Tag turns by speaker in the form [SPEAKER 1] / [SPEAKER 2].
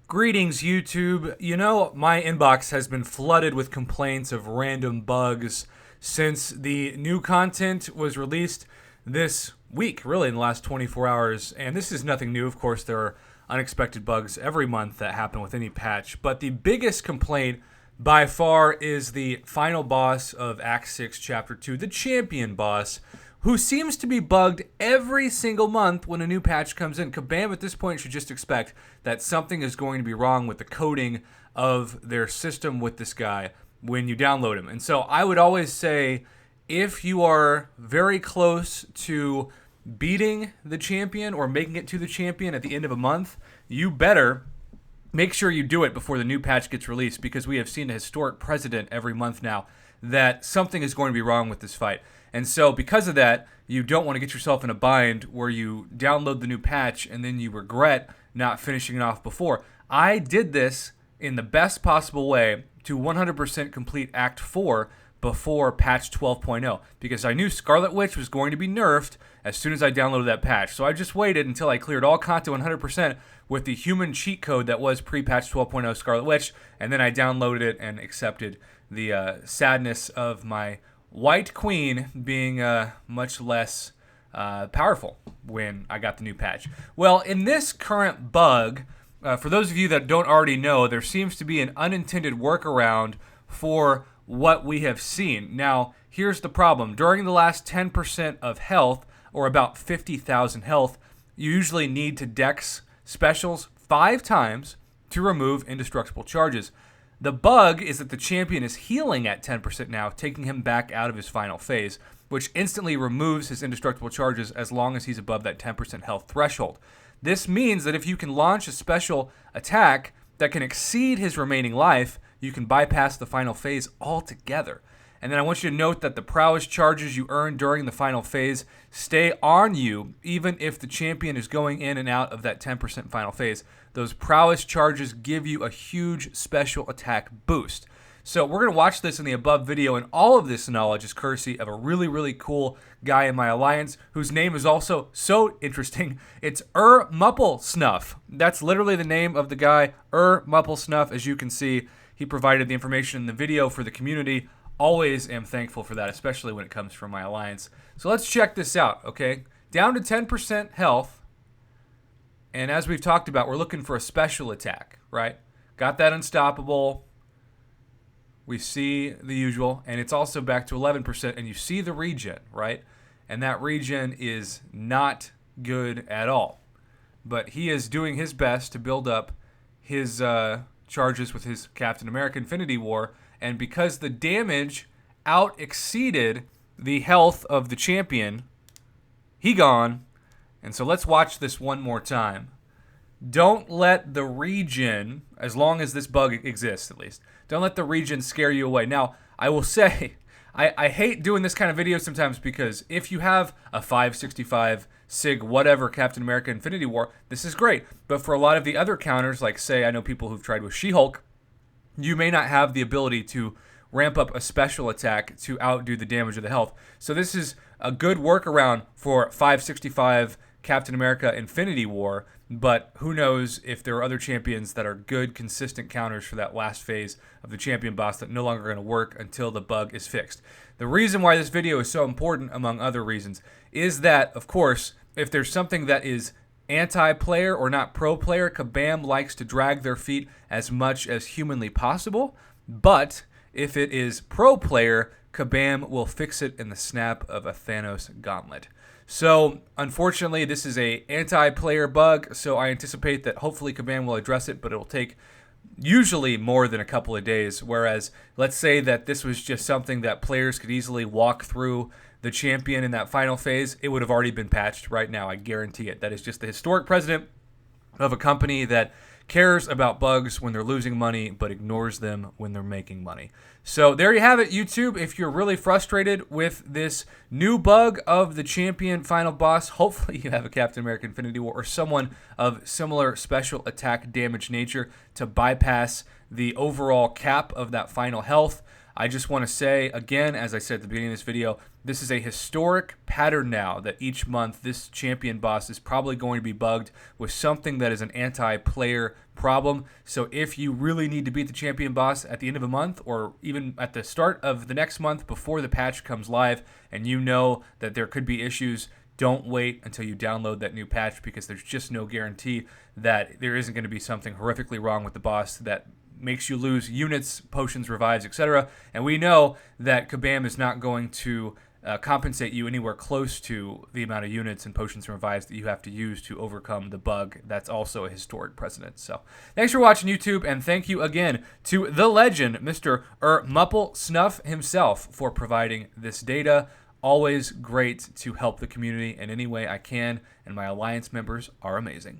[SPEAKER 1] Greetings, YouTube. You know, my inbox has been flooded with complaints of random bugs since the new content was released this week, really in the last 24 hours. And this is nothing new. Of course, there are unexpected bugs every month that happen with any patch. But the biggest complaint by far is the final boss of Act 6, Chapter 2, the champion boss, who seems to be bugged every single month when a new patch comes in. Kabam at this point should just expect that something is going to be wrong with the coding of their system with this guy when you download him. And so I would always say, if you are very close to beating the champion or making it to the champion at the end of a month, you better make sure you do it before the new patch gets released, because we have seen a historic precedent every month now that something is going to be wrong with this fight. And so because of that, you don't want to get yourself in a bind where you download the new patch and then you regret not finishing it off before. I did this in the best possible way to 100% complete Act 4 before patch 12.0, because I knew Scarlet Witch was going to be nerfed as soon as I downloaded that patch. So I just waited until I cleared all content 100% with the human cheat code that was pre-patch 12.0 Scarlet Witch, and then I downloaded it and accepted the sadness of my White Queen being much less powerful when I got the new patch. Well, in this current bug, for those of you that don't already know, there seems to be an unintended workaround for what we have seen. Now, here's the problem. During the last 10% of health, or about 50,000 health, you usually need to dex specials 5 times to remove indestructible charges. The bug is that the champion is healing at 10% now, taking him back out of his final phase, which instantly removes his indestructible charges as long as he's above that 10% health threshold. This means that if you can launch a special attack that can exceed his remaining life, you can bypass the final phase altogether. And then I want you to note that the prowess charges you earn during the final phase stay on you even if the champion is going in and out of that 10% final phase. Those prowess charges give you a huge special attack boost. So we're going to watch this in the above video, and all of this knowledge is courtesy of a really, really cool guy in my alliance whose name is also so interesting. It's Muppelsnuff. That's literally the name of the guy, Muppelsnuff. As you can see, he provided the information in the video for the community. Always am thankful for that, especially when it comes from my alliance. So let's check this out, okay? Down to 10% health. And as we've talked about, we're looking for a special attack, right? Got that unstoppable. We see the usual. And it's also back to 11%. And you see the regen, right? And that regen is not good at all. But he is doing his best to build up his charges with his Captain America Infinity War. And because the damage out exceeded the health of the champion, he gone. And so let's watch this one more time. Don't let the regen, as long as this bug exists at least, don't let the regen scare you away. Now, I will say, I hate doing this kind of video sometimes, because if you have a 565 SIG whatever Captain America Infinity War, this is great. But for a lot of the other counters, like say I know people who've tried with She-Hulk, you may not have the ability to ramp up a special attack to outdo the damage of the health. So this is a good workaround for 565 Captain America Infinity War, but who knows if there are other champions that are good, consistent counters for that last phase of the champion boss that no longer going to work until the bug is fixed. The reason why this video is so important, among other reasons, is that, of course, if there's something that is anti-player or not pro-player, Kabam likes to drag their feet as much as humanly possible. But if it is pro-player, Kabam will fix it in the snap of a Thanos gauntlet. So, unfortunately, this is a anti-player bug, so I anticipate that hopefully Kabam will address it, but it'll take usually more than a couple of days. Whereas, let's say that this was just something that players could easily walk through the champion in that final phase, it would have already been patched right now. I guarantee it. That is just the historic precedent of a company that cares about bugs when they're losing money, but ignores them when they're making money. So there you have it, YouTube. If you're really frustrated with this new bug of the champion final boss, hopefully you have a Captain America Infinity War or someone of similar special attack damage nature to bypass the overall cap of that final health. I just want to say, again, as I said at the beginning of this video, This is a historic pattern now that each month this champion boss is probably going to be bugged with something that is an anti-player problem. So if you really need to beat the champion boss at the end of a month or even at the start of the next month before the patch comes live and you know that there could be issues, don't wait until you download that new patch, because there's just no guarantee that there isn't going to be something horrifically wrong with the boss that makes you lose units, potions, revives, etc. And we know that Kabam is not going to compensate you anywhere close to the amount of units and potions and revives that you have to use to overcome the bug. That's also a historic precedent. So thanks for watching, YouTube, and thank you again to the legend, Mr. Mupple Snuff himself, for providing this data. Always great to help the community in any way I can, and my Alliance members are amazing.